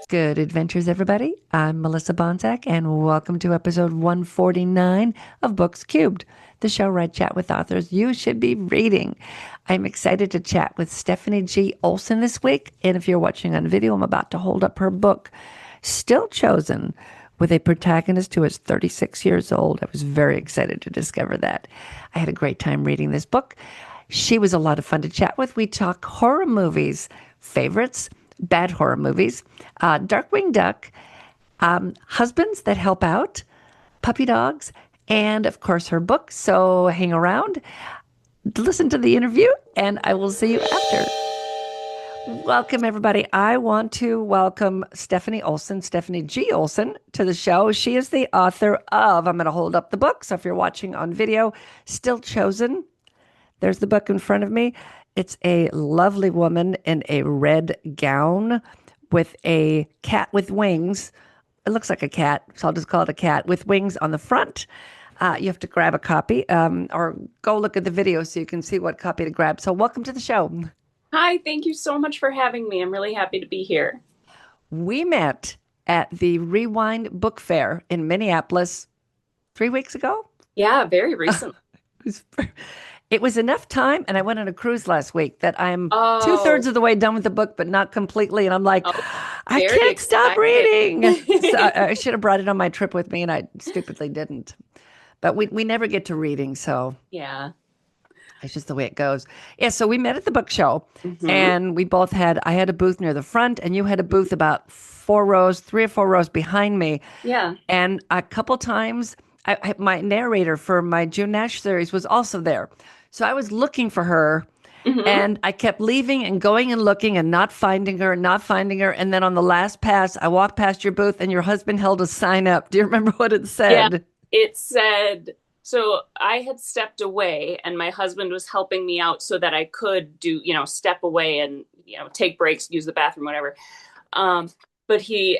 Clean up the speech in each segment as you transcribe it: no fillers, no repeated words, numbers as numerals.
Good adventures, everybody. I'm Melissa Bonsack, and welcome to episode 149 of Books Cubed, the show where I chat with authors you should be reading. I'm excited to chat with Stephanie G. Olson this week, and if you're watching on video, I'm about to hold up her book, Still Chosen, with a protagonist who is 36 years old. I was very excited to discover that. I had a great time reading this book. She was a lot of fun to chat with. We talk horror movies, favorites, bad horror movies, Darkwing Duck, husbands that help out, puppy dogs, and of course her book. So hang around, listen to the interview, and I will see you after. Welcome, everybody. I want to welcome Stephanie Olson, Stephanie G. Olson, to the show. She is the author of, I'm going to hold up the book, so if you're watching on video, Still Chosen. There's the book in front of me. It's a lovely woman in a red gown with a cat with wings. It looks like a cat, so I'll just call it a cat with wings on the front. You have to grab a copy or go look at the video so you can see what copy to grab. So welcome to the show. Hi, thank you so much for having me. I'm really happy to be here. We met at the Rewind Book Fair in Minneapolis 3 weeks ago. Yeah, very recent. It was enough time, and I went on a cruise last week that I'm Oh, two-thirds of the way done with the book, but not completely. And I'm like, oh, I very can't stop reading. So excited. I should have brought it on my trip with me, and I stupidly didn't. But we never get to reading, so Yeah. it's just the way it goes. Yeah, so we met at the book show, Hmm. and we both I had a booth near the front, and you had a booth about 4 rows, 3 or 4 rows behind me. Yeah. And a couple times, my narrator for my June Nash series was also there. So I was looking for her, Hmm. and I kept leaving and going and looking and not finding her and not finding her. And then on the last pass, I walked past your booth, and your husband held a sign up. Do you remember what it Yeah. said? It said, so I had stepped away and my husband was helping me out so that I could step away and, take breaks, use the bathroom, whatever. Um, but he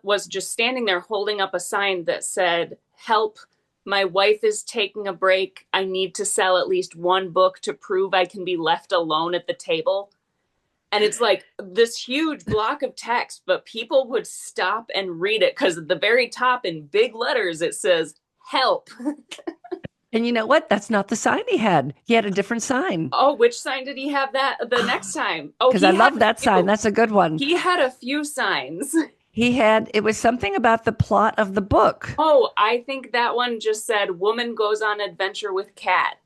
was just standing there holding up a sign that said, "Help. My wife is taking a break. I need to sell at least one book to prove I can be left alone at the table." And it's like this huge block of text, but people would stop and read it because at the very top in big letters it says, "Help." And you know what? That's not the sign he had. He had a different sign. Oh, which sign did he have that the next time? Oh, Because I love that sign. That's a good one. he had a few signs. It was something about the plot of the book. Oh, I think that one just said woman goes on adventure with cat.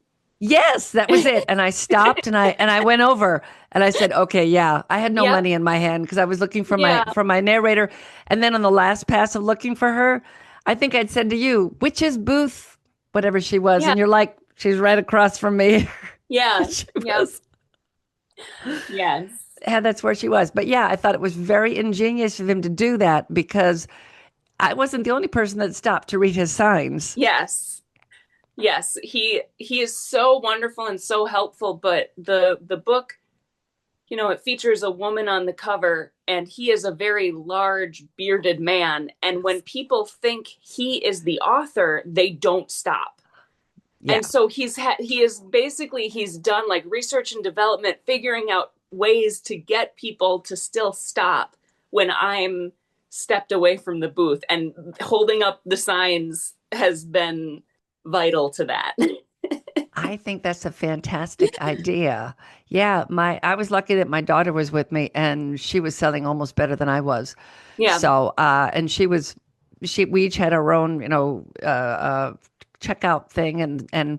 Yes, that was it. And I stopped and I went over and I said, okay, yeah, I had no Yep. money in my hand because I was looking for Yeah. my narrator. And then on the last pass of looking for her, I think I'd said to you, which is Booth, whatever she was. Yeah. And you're like, she's right across from me. Yeah. She Yep. was. Yes. Yeah, that's where she was. But yeah, I thought it was very ingenious of him to do that because I wasn't the only person that stopped to read his signs. Yes. Yes. He is so wonderful and so helpful, but the book, it features a woman on the cover and he is a very large bearded man, and when people think he is the author, they don't stop. And Yeah. so he's done like research and development, figuring out ways to get people to still stop when I'm stepped away from the booth, and holding up the signs has been vital to that. I think that's a fantastic idea. Yeah, my I was lucky that my daughter was with me and she was selling almost better than I was. Yeah. So, and we each had our own, checkout thing and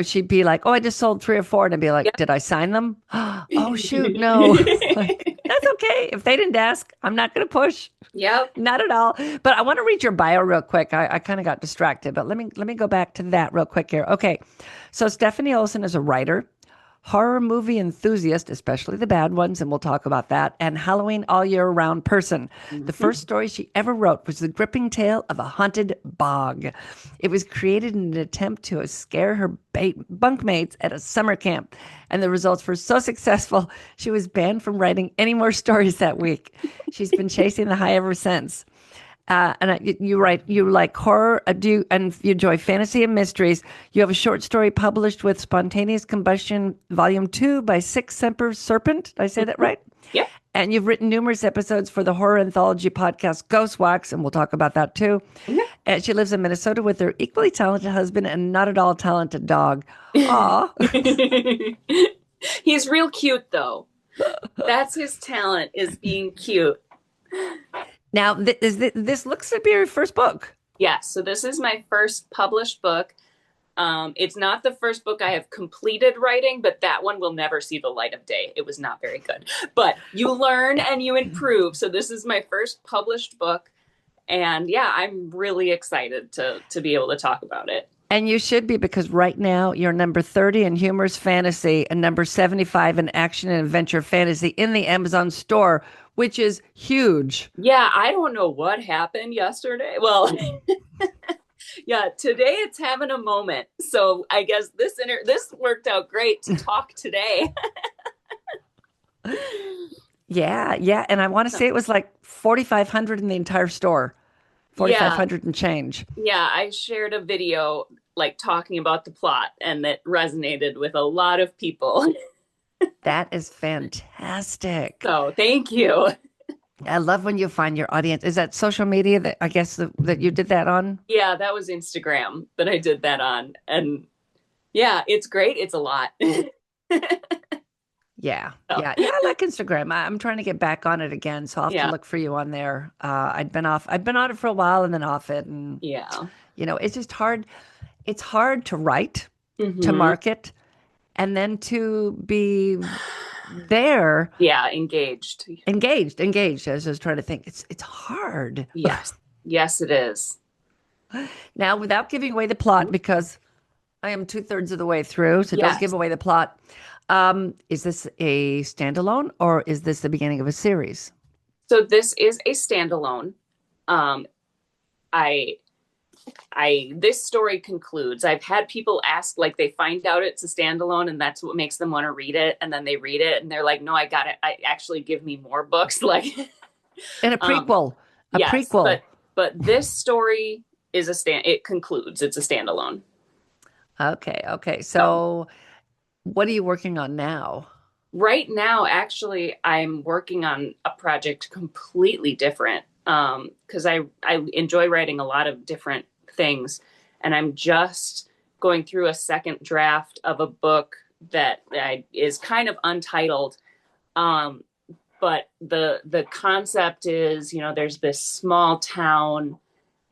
she'd be like, "Oh, I just sold 3 or 4," and I'd be like, Yep. "Did I sign them?" Oh, shoot, no. Like, that's okay. If they didn't ask, I'm not going to push. Yep. Not at all. But I want to read your bio real quick. I kind of got distracted, but let me go back to that real quick here. Okay. So Stephanie Olson is a writer, horror movie enthusiast, especially the bad ones, and we'll talk about that, and Halloween all year round person. The first story she ever wrote was The Gripping Tale of a Haunted Bog. It was created in an attempt to scare her bunkmates at a summer camp, and the results were so successful she was banned from writing any more stories that week. She's been chasing the high ever since. You like horror, and you enjoy fantasy and mysteries. You have a short story published with Spontaneous Combustion, Volume 2 by Six Semper Serpent. Did I say that right? Yep. And you've written numerous episodes for the horror anthology podcast Ghost Wax, and we'll talk about that too. And she lives in Minnesota with her equally talented husband and not at all talented dog. Aw. He's real cute, though. That's his talent, is being cute. Now, this looks to be your first book. Yes, so this is my first published book. It's not the first book I have completed writing, but that one will never see the light of day. It was not very good. But you learn and you improve. So this is my first published book. And yeah, I'm really excited to be able to talk about it. And you should be, because right now you're number 30 in humorous fantasy and number 75 in action and adventure fantasy in the Amazon store, which is huge. Yeah, I don't know what happened yesterday. Well, yeah, today it's having a moment. So I guess this worked out great to talk today. Yeah. And I want to say it was like 4,500 in the entire store. 4,500 and change. Yeah, I shared a video like talking about the plot, and that resonated with a lot of people. That is fantastic. So thank you. I love when you find your audience. Is that social media that I guess that you did that on? Yeah, that was Instagram that I did that on. And yeah, it's great. It's a lot. Yeah. I like Instagram. I'm trying to get back on it again, so I'll have to look for you on there. I've been on it for a while and then off it, and it's just hard. It's hard to write, to market, and then to be there. Yeah, engaged. As I was trying to think, it's hard. Yes, it is. Now, without giving away the plot, because I am 2/3 of the way through, so don't give away the plot. Is this a standalone, or is this the beginning of a series? So this is a standalone. This story concludes. I've had people ask, like, they find out it's a standalone and that's what makes them want to read it. And then they read it and they're like, no, I got it. I actually give me more books. Like, and a prequel, prequel. But this story is it concludes. It's a standalone. Okay. So what are you working on now? Right now, actually, I'm working on a project completely different. Because I enjoy writing a lot of different things, and I'm just going through a second draft of a book that is kind of untitled. But the concept is, there's this small town,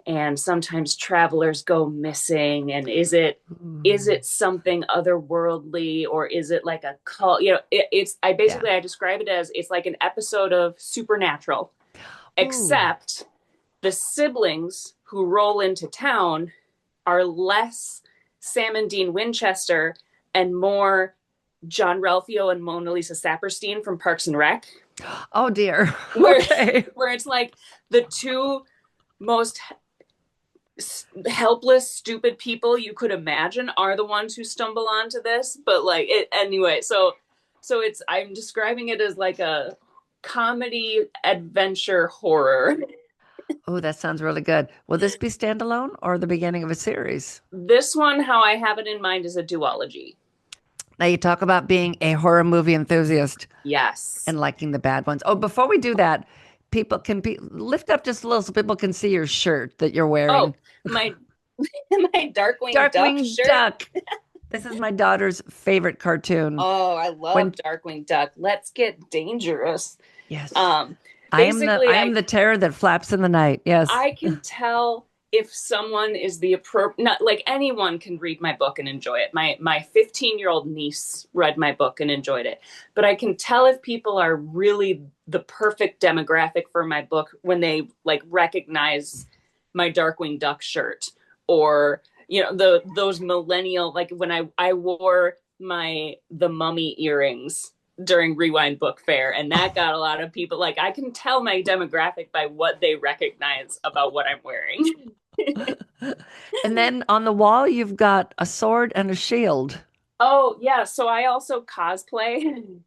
and sometimes travelers go missing, and is it something otherworldly, or is it like a cult? I describe it as, it's like an episode of Supernatural. Except the siblings who roll into town are less Sam and Dean Winchester and more John Ralphio and Mona Lisa Saperstein from Parks and Rec. Oh, dear. Where it's like the two most helpless, stupid people you could imagine are the ones who stumble onto this. But like it anyway. So I'm describing it as like a comedy adventure horror. Oh, that sounds really good. Will this be standalone or the beginning of a series? This one, how I have it in mind, is a duology. Now you talk about being a horror movie enthusiast. Yes. And liking the bad ones. Oh, before we do that, people can lift up just a little so people can see your shirt that you're wearing. Oh, my Darkwing Duck. This is my daughter's favorite cartoon. Oh, I love Darkwing Duck. Let's get dangerous. Yes. I am the terror that flaps in the night. Yes. I can tell if someone is the appropriate, not like anyone can read my book and enjoy it. My 15-year-old niece read my book and enjoyed it. But I can tell if people are really the perfect demographic for my book when they like recognize my Darkwing Duck shirt, or those millennial, like when I wore the Mummy earrings during Rewind Book Fair, and that got a lot of people. Like, I can tell my demographic by what they recognize about what I'm wearing. And then on the wall, you've got a sword and a shield. Oh, yeah. So I also cosplay.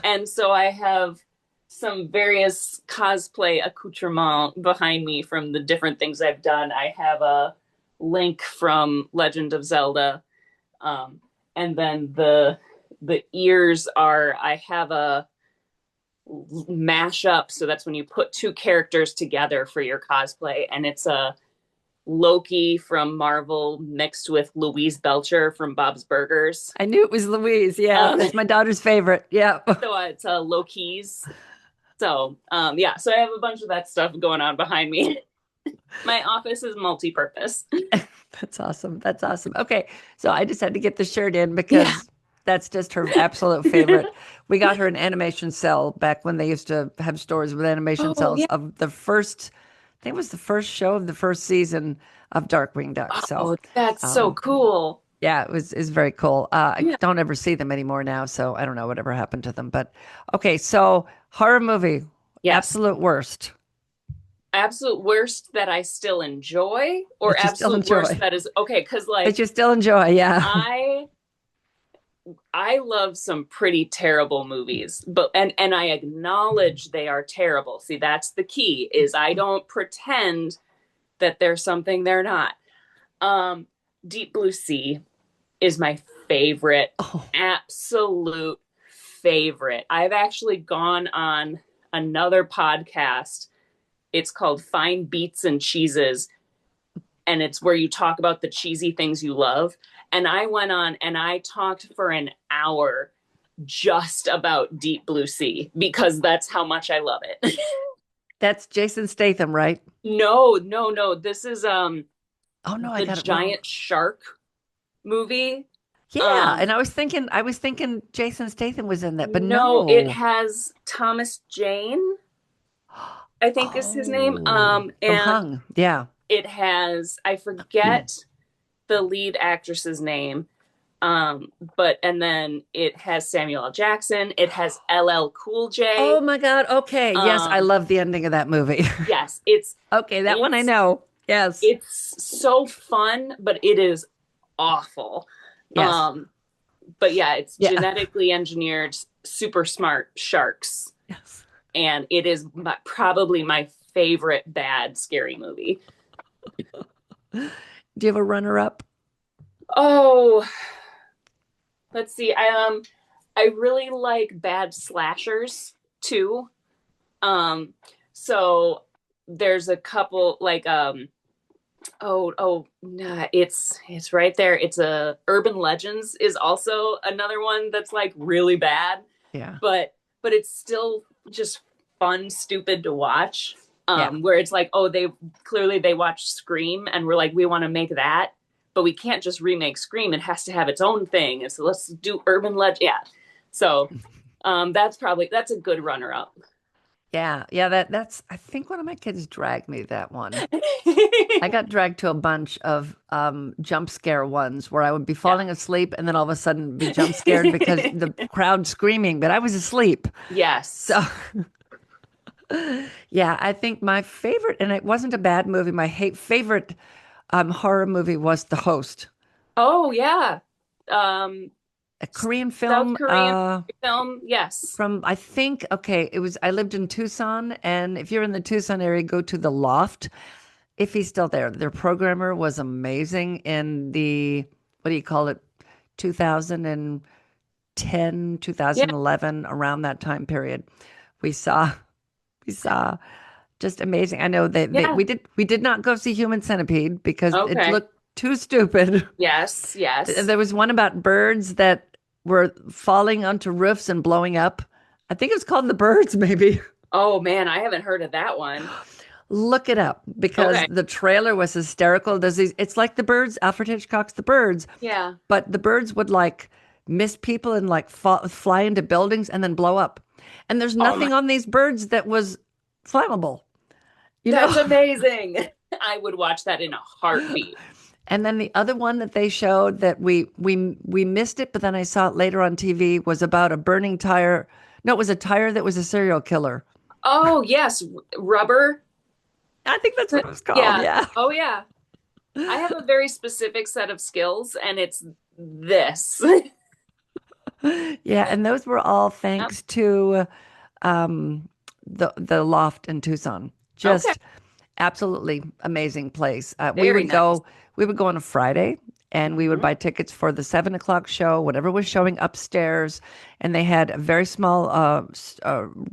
And so I have some various cosplay accoutrement behind me from the different things I've done. I have a Link from Legend of Zelda. And then the ears are, I have a mash up. So that's when you put two characters together for your cosplay, and it's a Loki from Marvel mixed with Louise Belcher from Bob's Burgers. I knew it was Louise. Yeah, Um, that's my daughter's favorite. Yeah. so it's Loki's. So yeah, so I have a bunch of that stuff going on behind me. My office is multi-purpose. That's awesome. That's awesome. Okay. So I just had to get the shirt in Yeah. because that's just her absolute favorite. We got her an animation cell back when they used to have stores with animation Oh cells yeah. of the first, I think it was the first show of the first season of Darkwing Duck. So, Oh, that's so um, cool. yeah, it's very cool. I Yeah. don't ever see them anymore now, so I don't know whatever happened to them. But okay, so horror movie, Yes. absolute worst Absolute worst that I still enjoy, or that you still absolute worst enjoy, that is okay, because that like you still enjoy. Yeah. I I love some pretty terrible movies, but and I acknowledge they are terrible. See, that's the key is I don't pretend that there's something they're not. Um Deep Blue Sea is my favorite, Oh, absolute favorite. I've actually gone on another podcast. It's called Fine Beats and Cheeses, and it's where you talk about the cheesy things you love. And I went on and I talked for an hour just about Deep Blue Sea because that's how much I love it. that's Jason Statham, right? No, no, no. This is Oh no, I the got it wrong. giant shark movie. Yeah, Um and I was thinking Jason Statham was in that, but no, it no. has Thomas Jane, I think is his name. Oh, from And Hung. Yeah. it has, I forget the lead actress's name. But and then it has Samuel L. Jackson, it has LL Cool Oh J. my God. Okay. Yes, I Um, love the ending of that movie. yes, it's Okay, that one I it's know. Yes. it's so fun, but it is awful. Yes. Um, but yeah, it's Yeah. genetically engineered super smart sharks, Yes. and it is probably my favorite bad scary movie. Do you have a runner up? Oh, let's see. I really like bad slashers too. Um, so there's a couple like nah, it's right there. It's a Urban Legends is also another one that's like really bad, Yeah. but it's still just fun, stupid to watch. Yeah. Where it's like, oh, they watched Scream and we're like, we want to make that, but we can't just remake Scream. It has to have its own thing. And so let's do Urban Legend. Yeah. So that's a good runner up. Yeah. Yeah. That's I think one of my kids dragged me that one. I got dragged to a bunch of jump scare ones where I would be Yeah. falling asleep and then all of a sudden be jump scared because the crowd screaming, but I was asleep. Yes. So yeah, I think my favorite, and it wasn't a bad movie, my favorite horror movie was The Host, Oh yeah. Um, a Korean South film Korean film. Yes. from, I think, okay, I lived in Tucson, and if you're in the Tucson area, go to The Loft. If he's still there, their programmer was amazing in the, what do you call it, 2010, Yeah. 2011, around that time period. We saw, we saw just amazing. I know they Yeah. we did not go see Human Centipede because it Okay. looked too stupid. Yes. Yes. There was one about birds that were falling onto roofs and blowing up. I think it was called The Birds, maybe. Oh man, I haven't heard of that one. Look it up because Okay. the trailer was hysterical. It's like The Birds, Alfred Hitchcock's The Birds, Yeah. but the birds would like miss people and like fly into buildings and then blow up. And there's Oh my, nothing on these birds that was flammable, you know? that's amazing. I would watch that in a heartbeat. And then the other one that they showed that we missed it, but then I saw it later on TV was about a burning tire. No, it was a tire that was a serial killer. Oh yes, rubber. I think that's what it was called. Yeah. Yeah. Oh yeah. I have a very specific set of skills, and it's this. Yeah, and those were all Yep. thanks to the loft in Tucson. Okay. Just absolutely amazing place. We Very would nice. go we would go on a Friday and we would Mhm. buy tickets for the 7 o'clock show, whatever was showing upstairs. And they had a very small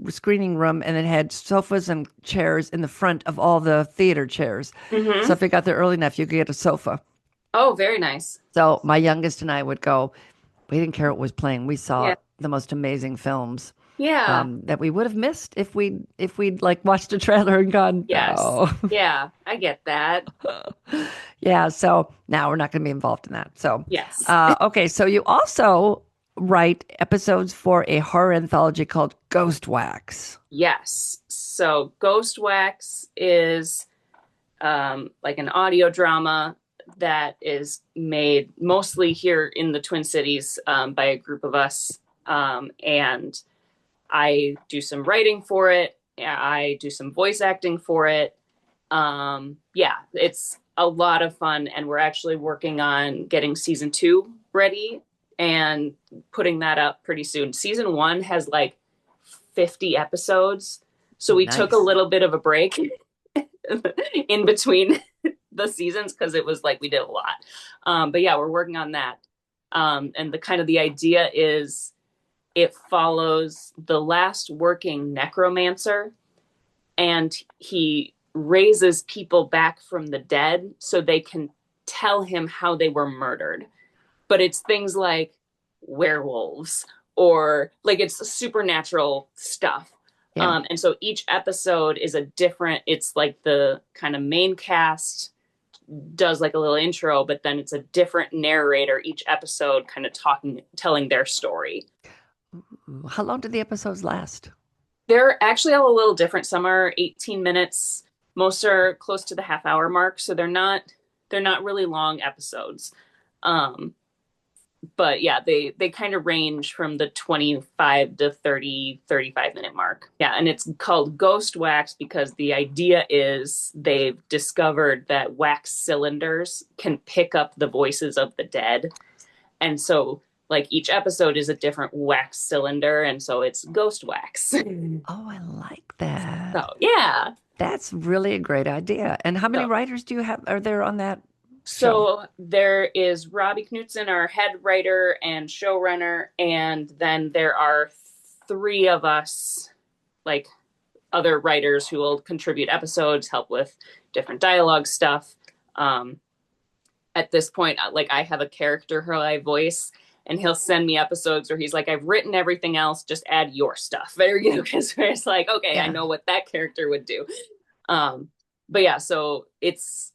screening room, and it had sofas and chairs in the front of all the theater chairs. So Mhm. if you got there early enough, you could get a sofa. Oh, very nice. So my youngest and I would go. We didn't care what was playing. We saw Yeah. the most amazing films Yeah. that we would have missed if we'd like watched a trailer and gone, Yes. no. Yeah, I get that. Yeah, so now we're not going to be involved in that. So, Yes. okay, so you also write episodes for a horror anthology called Ghost Wax. Yes. So Ghost Wax is like an audio drama that is made mostly here in the Twin Cities by a group of us. And I do some writing for it. I do some voice acting for it. Yeah, it's a lot of fun. And we're actually working on getting season 2 ready and putting that up pretty soon. Season 1 has like 50 episodes. So we took a Nice. little bit of a break in between the seasons because it was like we did a lot. But yeah, we're working on that. And the kind of the idea is it follows the last working necromancer, and he raises people back from the dead so they can tell him how they were murdered. But it's things like werewolves or like it's supernatural stuff. Yeah. And so each episode is a different, it's like the kind of main cast does like a little intro, but then it's a different narrator each episode kind of talking, telling their story. How long did the episodes last? They're actually all a little different. Some are 18 minutes, most are close to the half hour mark, so they're not really long episodes. Um, but yeah, they kind of range from the 25 to 30, 35-minute mark. Yeah, and it's called Ghost Wax because the idea is they've discovered that wax cylinders can pick up the voices of the dead. And so like each episode is a different wax cylinder, and so it's Ghost Wax. Oh, I like that. So yeah. That's really a great idea. And how many So writers do you have are there on that show? So there is Robbie Knutson, our head writer and showrunner, and then there are 3 of us, like other writers who will contribute episodes, help with different dialogue stuff. At this point, like I have a character who I voice, and he'll send me episodes where he's like, "I've written everything else, just add your stuff." Because it's like, okay, I Yeah. know what that character would do. But yeah, so it's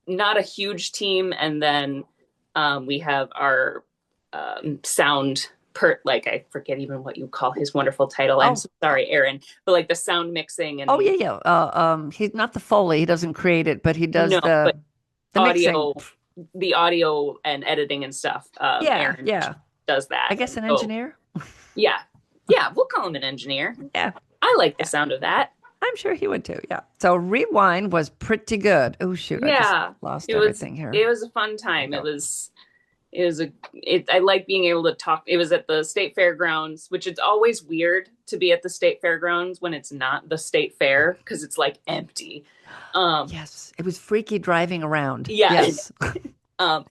not a huge team, and then we have our sound like I forget even what you call his wonderful title. I'm Oh, so sorry, Aaron, but like the sound mixing oh and yeah, yeah. He's not the Foley. He doesn't create it, but he does no, but the mixing. audio, the audio and editing and stuff. Yeah, Aaron yeah. does that. I guess an So engineer. yeah, yeah, we'll call him an engineer. Yeah, I like the yeah. sound of that. I'm sure he would too. Yeah. So Rewind was pretty good. Oh shoot, I just Yeah, lost it was everything here. it was a fun There we time. go. I like being able to talk. It was at the state fairgrounds, which it's always weird to be at the state fairgrounds when it's not the state fair because it's like empty. Um, Yes, it was freaky driving around. yeah, Yes. um,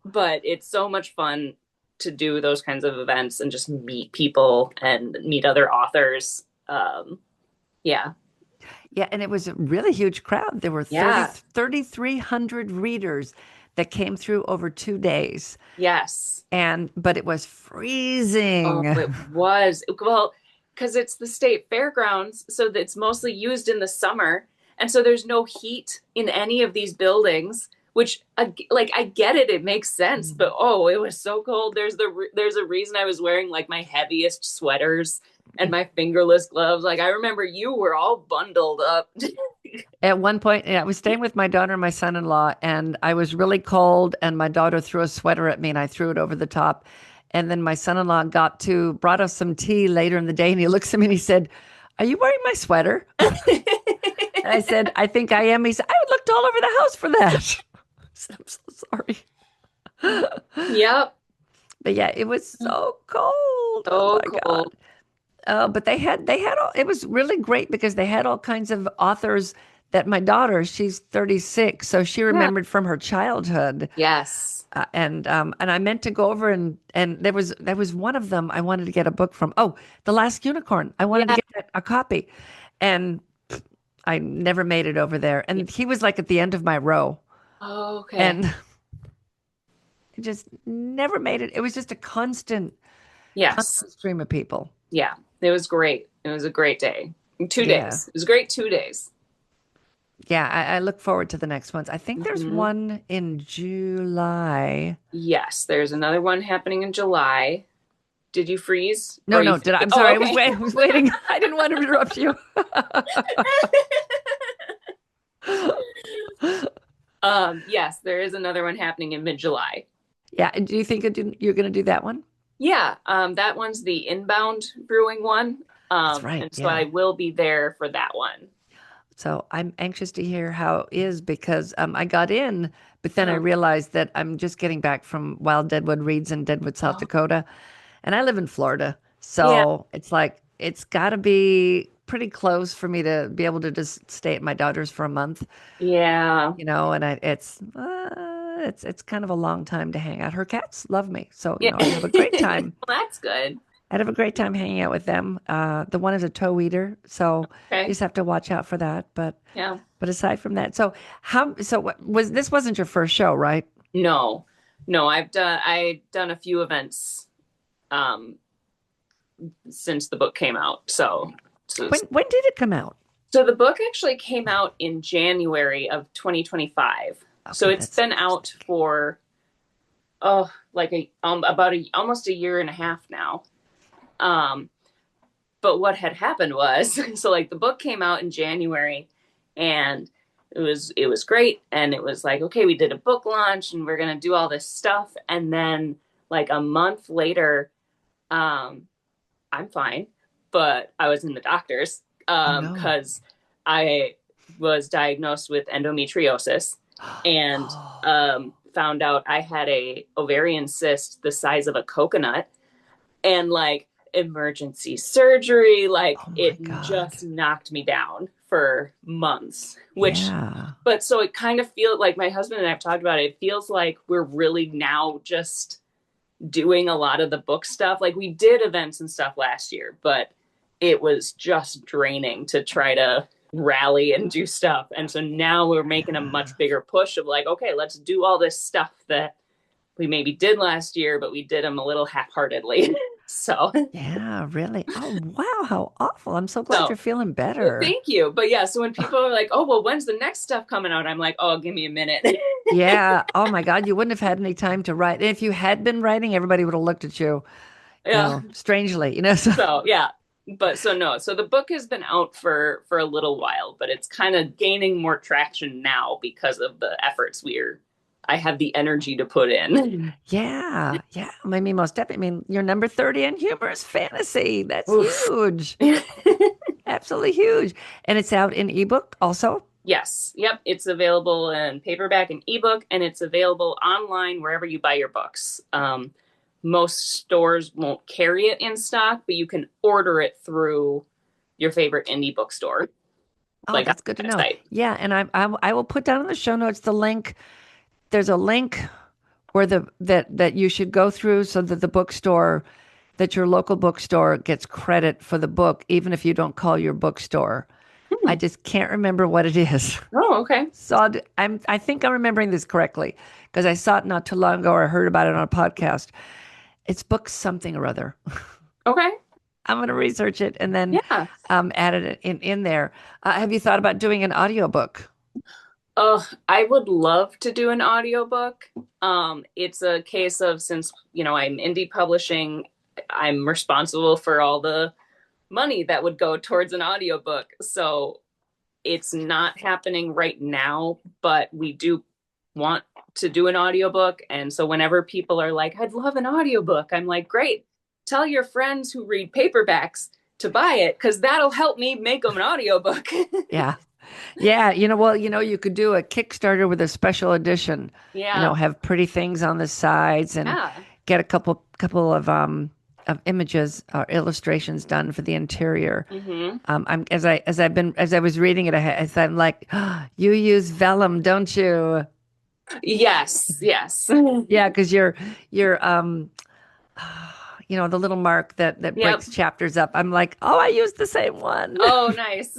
but it's so much fun to do those kinds of events and just meet people and meet other authors. Yeah, Yeah, and it was a really huge crowd. There were yeah, 3,300 readers that came through over 2 days. yes. But it was Oh, freezing. it was. Well, because it's the state fairgrounds, so that it's mostly used in the summer. And so there's no heat in any of these buildings, which like I get it, it makes sense, but oh, it was so cold. There's a reason I was wearing like my heaviest sweaters and my fingerless gloves. Like I remember you were all bundled up. At one point, yeah, I was staying with my daughter and my son-in-law, and I was really cold, and my daughter threw a sweater at me, and I threw it over the top. And then my son-in-law brought us some tea later in the day, and he looks at me and he said, "Are you wearing my sweater?" And I said, "I think I am." He said, "I looked all over the house for that." I said, "I'm so sorry." Yep. But yeah, it was so cold. Oh So my God. cold. But it was really great because they had all kinds of authors that my daughter, she's 36, so she Yeah. remembered from her childhood. Yes. And I meant to go over and there was one of them I wanted to get a book from. Oh, The Last Unicorn. I wanted to Yeah. get a copy, and I never made it over there. Yeah. And he was like at the end of my row, Oh, okay. and I just never made it. It was just a constant, Yes. constant stream of people. Yeah. It was great. It was a great day. Two Yeah. days. It was great 2 days. Yeah, I look forward to the next ones. I think there's Hmm. one in July. Yes, there's another one happening in July. Did you freeze? Or No, you no, finished did I? it? I'm Oh, sorry. okay. I was waiting. I didn't want to interrupt you. Yes, there is another one happening in mid-July. Yeah. And do you think you're going to do that one? Yeah, that one's the inbound brewing one. That's right. And so Yeah. I will be there for that one. So I'm anxious to hear how it is because I got in, but then I Oh, realized that I'm just getting back from Wild Deadwood Reads in Deadwood, South oh, Dakota, and I live in Florida. yeah, So it's like it's got to be pretty close for me to be able to just stay at my daughter's for a month, yeah, and it's kind of a long time to hang out. Her cats love me, so yeah. I'd have a great Well, time. that's good. I'd have a great time hanging out with them. The one is a toe eater, so you Okay, just have to watch out for that. yeah. But aside from that, so what was this wasn't your first show, right? No, no, I done a few events um since the book came out. So When did it come out? so the book actually came out in January of 2025. So Okay, it's that's been out for like about almost a year and a half now. Um, but what had happened was, so like the book came out in January, and it was great, and it was like, okay, we did a book launch, and we're gonna do all this stuff, and then like a month later, um, I'm fine, but I was in the doctor's oh no. because I was diagnosed with endometriosis, and Oh, found out I had a ovarian cyst the size of a coconut, and like emergency surgery, like oh my it God. just knocked me down for months. Which, Yeah. but so it kind of feels like my husband and I've talked about it. It feels like we're really now just doing a lot of the book stuff. Like we did events and stuff last year, but it was just draining to try to rally and do stuff. And so now we're making a Yeah. much bigger push of like, okay, let's do all this stuff that we maybe did last year, but we did them a little half-heartedly. so, Yeah, really. Oh, wow, how awful. I'm so glad so you're feeling better. thank you. But yeah, so when people are like, "Oh, well, when's the next stuff coming out?" I'm like, "Oh, give me a minute." Yeah. Oh my God, you wouldn't have had any time to write. And if you had been writing, everybody would have looked at you, Yeah. strangely, so So yeah, but so no, so the book has been out for a little while, but it's kind of gaining more traction now because of the efforts I have the energy to put in. yeah, yeah. I mean, most definitely. I mean, you're number 30 in humorous fantasy. That's Oof. huge. Absolutely huge. And it's out in ebook also. Yes, yep, it's available in paperback and ebook, and it's available online wherever you buy your books. Most stores won't carry it in stock, but you can order it through your favorite indie bookstore, Oh, like on that's good to the know. website. Yeah, and I will put down in the show notes the link. There's a link where that you should go through so that that your local bookstore gets credit for the book, even if you don't call your bookstore. I Hmm. just can't remember what it is. Oh, okay. I think I'm remembering this correctly because I saw it not too long ago or I heard about it on a podcast. It's book something or other. Okay. I'm going to research it and then Yeah. add it in there. Have you thought about doing an audiobook? Oh, I would love to do an audiobook. It's a case of, since, I'm indie publishing, I'm responsible for all the money that would go towards an audiobook. So it's not happening right now, but we do want to do an audiobook. And so whenever people are like, I'd love an audiobook, I'm like, great. Tell your friends who read paperbacks to buy it because that'll help me make them an audiobook. Yeah. Yeah, well, you could do a Kickstarter with a special edition. Yeah. Have pretty things on the sides and Yeah. get a couple of images or illustrations done for the interior. Mm-hmm. As I was reading it, I'm like, oh, you use vellum, don't you? Yes, yes. Yeah, because you're the little mark that Yep. breaks chapters up. I'm like, oh, I used the same one. Oh, nice.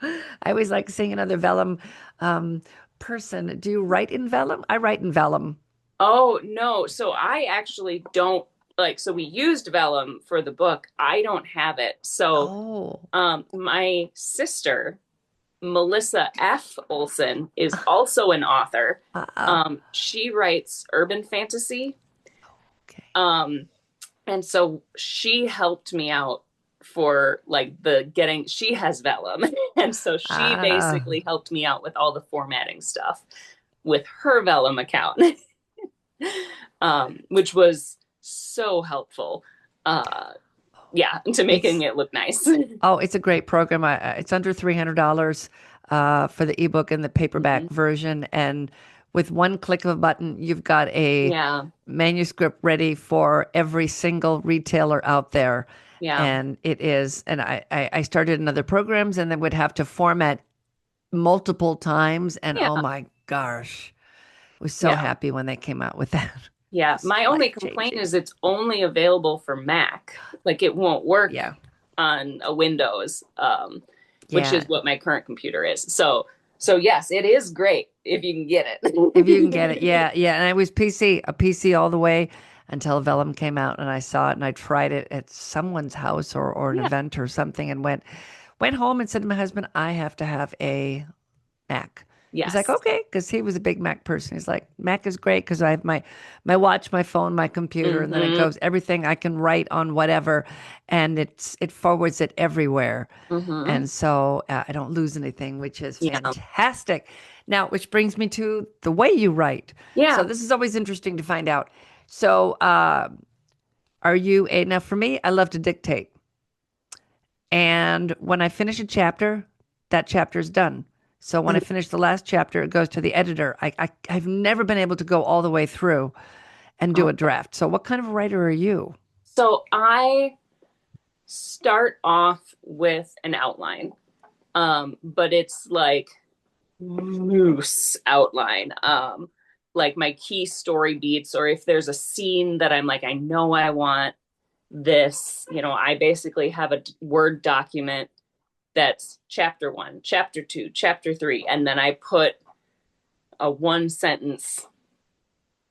I always like seeing another vellum um, person. Do you write in vellum? I write in vellum. Oh, no. So I actually don't like, so we used vellum for the book. I don't have it. So Oh, my sister, Melissa F. Olson, is also an author. uh, She writes urban fantasy. okay. Um, and so she helped me out for like the getting, she has vellum. And so she Ah, basically helped me out with all the formatting stuff with her vellum account, which was so helpful. Uh, yeah, to making it's it look nice. it's a great program. It's under $300 for the ebook and the paperback Mhm. version, and with one click of a button, you've got a Yeah, manuscript ready for every single retailer out there. yeah, And it is, and I started in other programs and then would have to format multiple times. And yeah, oh my gosh, I was so yeah. happy when they came out with that. Yeah, It's my only life complaint changing. is it's only available for Mac. Like it won't work Yeah. on a Windows, which is Yeah. what my current computer is. So yes, it is great if you can get If you can get it. it. Yeah. Yeah. And I was a PC all the way until Vellum came out and I saw it and I tried it at someone's house or an Yeah. event or something and went home and said to my husband, I have to have a Mac. He's like, Yes. okay, because he was a big Mac person. He's like, Mac is great because I have my watch, my phone, my computer, and then it Mm-hmm. goes everything I can write on whatever, and it forwards it everywhere, Mm-hmm. and so I don't lose anything, which is Yeah. fantastic. Now, which brings me to the way you write. So Yeah. this is always interesting to find out. So, are you a now for me? I love to dictate. And when I finish a chapter, that chapter is done. So when I finish the last chapter, it goes to the editor. I've never been able to go all the way through and do a Okay. draft. So what kind of writer are you? So I start off with an outline, but it's like loose outline. Like my key story beats, or if there's a scene that I'm like, I know I want this, I basically have a Word document that's chapter one, chapter two, chapter three, and then I put a one sentence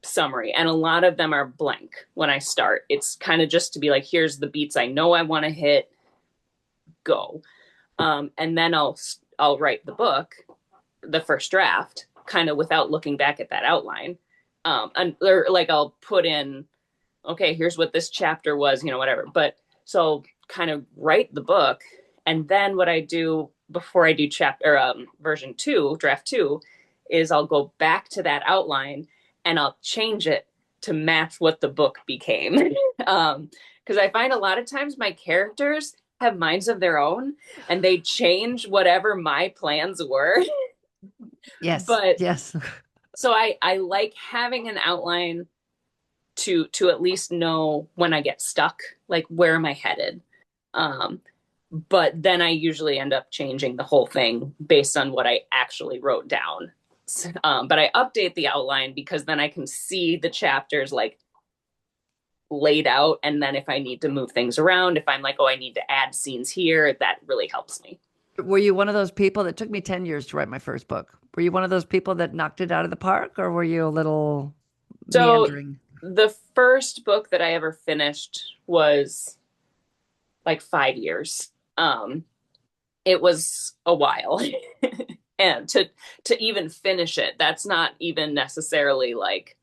summary. And a lot of them are blank when I start. It's kind of just to be like, here's the beats I know I want to hit, go. And then I'll write the book, the first draft, kind of without looking back at that outline. Or like I'll put in, okay, here's what this chapter was, whatever. But so kind of write the book, and then what I do before I do chapter version two, draft two, is I'll go back to that outline and I'll change it to match what the book became. Because I find a lot of times my characters have minds of their own and they change whatever my plans were. Yes, But yes. so I like having an outline to at least know when I get stuck, like where am I headed? Um, but then I usually end up changing the whole thing based on what I actually wrote down. But I update the outline because then I can see the chapters like laid out. And then if I need to move things around, if I'm like, oh, I need to add scenes here, that really helps me. Were you one of those people that took me 10 years to write my first book? Were you one of those people that knocked it out of the park or were you a little So meandering? the first book that I ever finished was like 5 years. It was a while. And to even finish it, that's not even necessarily like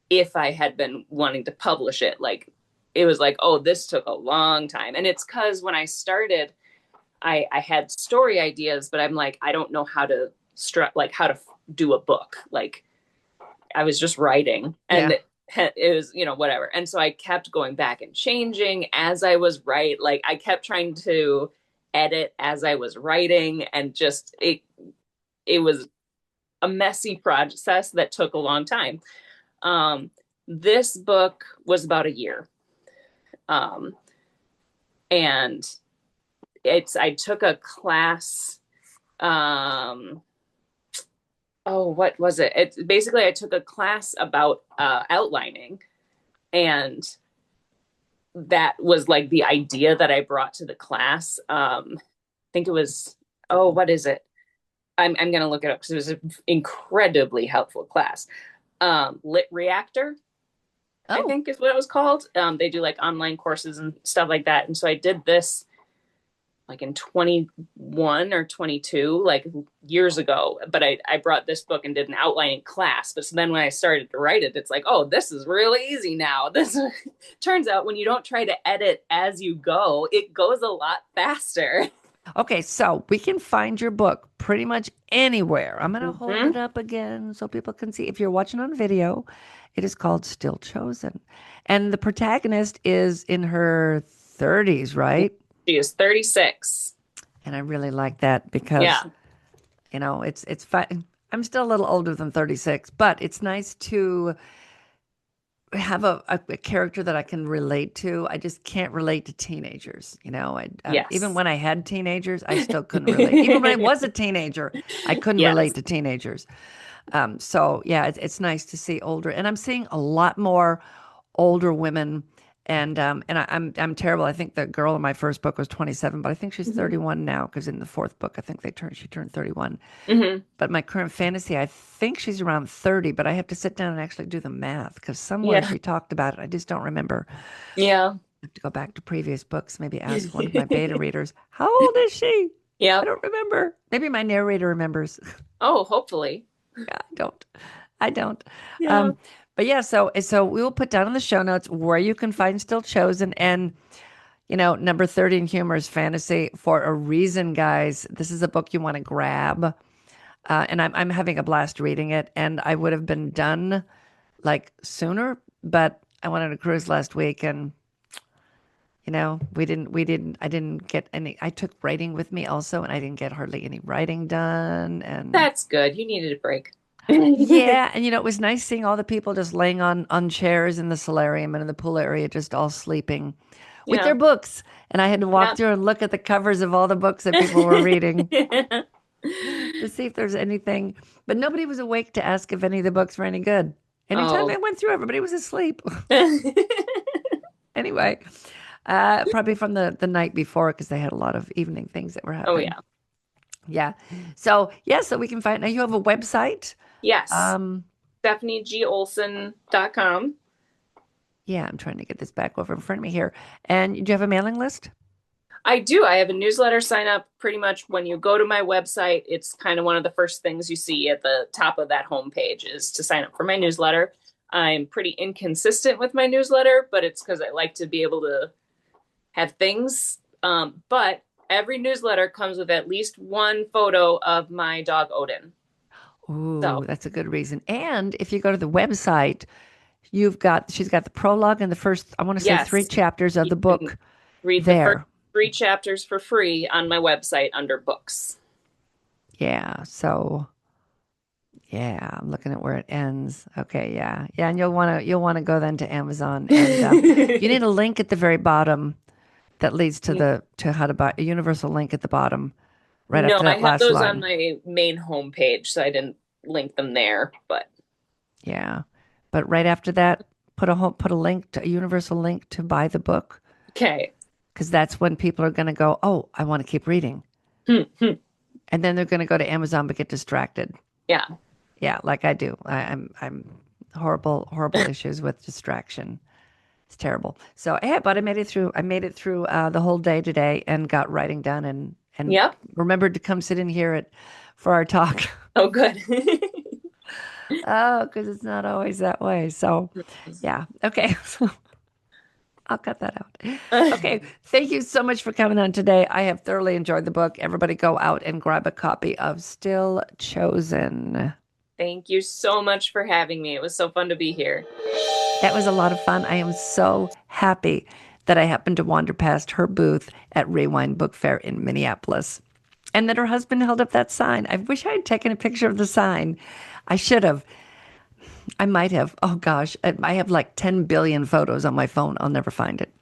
if I had been wanting to publish it, like it was like, oh, this took a long time. And it's because when I started, I had story ideas, but I'm like, I don't know how to like how to do a book. Like I was just writing and Yeah. it was, whatever. And so I kept going back and changing as I was like I kept trying to edit as I was writing, and just it was a messy process that took a long time. Um, this book was about a year. Um, and I took a class, um, oh, what was it? It's basically I took a class about outlining, and that was like the idea that I brought to the class. I think it was, oh, what is it? I'm gonna look it up because it was an incredibly helpful class. Lit Reactor, I Oh, think is what it was called. They do like online courses and stuff like that. And so I did this like in 21 or 22, like years ago. But I brought this book and did an outlining class. But so then when I started to write it, it's like, oh, this is really easy now. This turns out when you don't try to edit as you go, it goes a lot faster. okay. So we can find your book pretty much anywhere. I'm going to hold it Mm-hmm. up again so people can see. If you're watching on video, it is called Still Chosen. And the protagonist is in her 30s, right? She is 36. And I really like that because, Yeah. it's fun. I'm still a little older than 36, but it's nice to have a character that I can relate to. I just can't relate to teenagers. Even Yes. when I had teenagers, I still couldn't relate. Even when I was a teenager, I couldn't relate Yes. to teenagers. So yeah, it's nice to see older, and I'm seeing a lot more older women. And I'm terrible. I think the girl in my first book was 27, but I think she's Hmm. 31 now because in the fourth book, I think she turned 31. Hmm. But my current fantasy, I think she's around 30, but I have to sit down and actually do the math because somewhere Yeah. she talked about it. I just don't remember. Yeah. I have to go back to previous books, maybe ask one of my beta readers, how old is she? I Yep. don't remember. Maybe my narrator remembers. Oh, hopefully. Yeah, I don't. I don't. Yeah. Um, but yeah, so we will put down in the show notes where you can find Still Chosen. And number 30 in humor is fantasy for a reason, guys. This is a book you want to grab. And I'm having a blast reading it. And I would have been done like sooner, but I went on a cruise last week, and I didn't get any. I took writing with me also, and I didn't get hardly any writing done. And That's good. You needed a break. yeah, and it was nice seeing all the people just laying on chairs in the solarium and in the pool area, just all sleeping with Yeah. their books. And I had to walk Yeah. through and look at the covers of all the books that people were reading to see if there's anything. But nobody was awake to ask if any of the books were any good. Anytime I Oh. went through, everybody was asleep. Anyway, probably from the night before because they had a lot of evening things that were Oh happening. yeah. Yeah. So yeah, so we can find now you have a website. Yes. Um, StephanieGOlson.com. Yeah, I'm trying to get this back over in front of me here. And do you have a mailing list? I do. I have a newsletter sign up pretty much when you go to my website. It's kind of one of the first things you see at the top of that homepage is to sign up for my newsletter. I'm pretty inconsistent with my newsletter, but it's because I like to be able to have things. But every newsletter comes with at least one photo of my dog Odin. So, Ooh, that's a good reason. And if you go to the website, she's got the prologue and the first, I want to say three yes, chapters of you the can book read the first there. 3 chapters for free on my website under books. Yeah. So yeah, I'm looking at where it ends. Okay, yeah. Yeah, and you'll want to go then to Amazon, and you need a link at the very bottom that leads to how to buy, a universal link at the bottom right No, after I that have last those on line. my main homepage, so I didn't link them there. But Yeah. But right after that, put a link to a universal link to buy the book okay. because that's when people are going to go, "Oh, I want to keep reading." Hmm, hmm. And then they're going to go to Amazon but get distracted. Yeah. Yeah, like I do. I'm horrible issues with distraction. It's terrible. So, yeah, but I made it through. I made it through the whole day today and got writing done and Yep. remembered to come sit in here for our talk. Oh, good. Oh, because it's not always that way. So, yeah. Okay. So I'll cut that out. Okay. Thank you so much for coming on today. I have thoroughly enjoyed the book. Everybody go out and grab a copy of Still Chosen. Thank you so much for having me. It was so fun to be here. That was a lot of fun. I am so happy that I happened to wander past her booth at Rewind Book Fair in Minneapolis and that her husband held up that sign. I wish I had taken a picture of the sign. I should have. I might have. Oh gosh, I have like 10 billion photos on my phone. I'll never find it.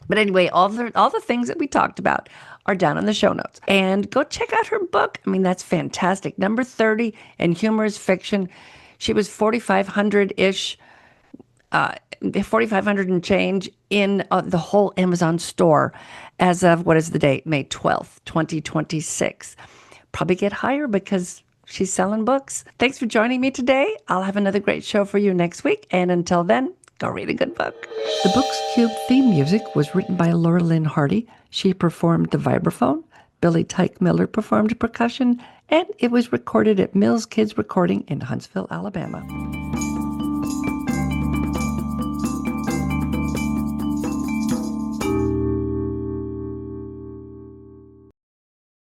But anyway, all the things that we talked about are down in the show notes. And go check out her book. I mean, that's fantastic. Number 30 in humorous fiction. She was 4,500-ish, 4,500 and change in the whole Amazon store as of, what is the date? May 12th, 2026. Probably get higher because she's selling books. Thanks for joining me today. I'll have another great show for you next week. And until then, go read a good book. The Books Cube theme music was written by Laura Lynn Hardy. She performed the vibraphone. Billy Tyke Miller performed percussion. And it was recorded at Mills Kids Recording in Huntsville, Alabama.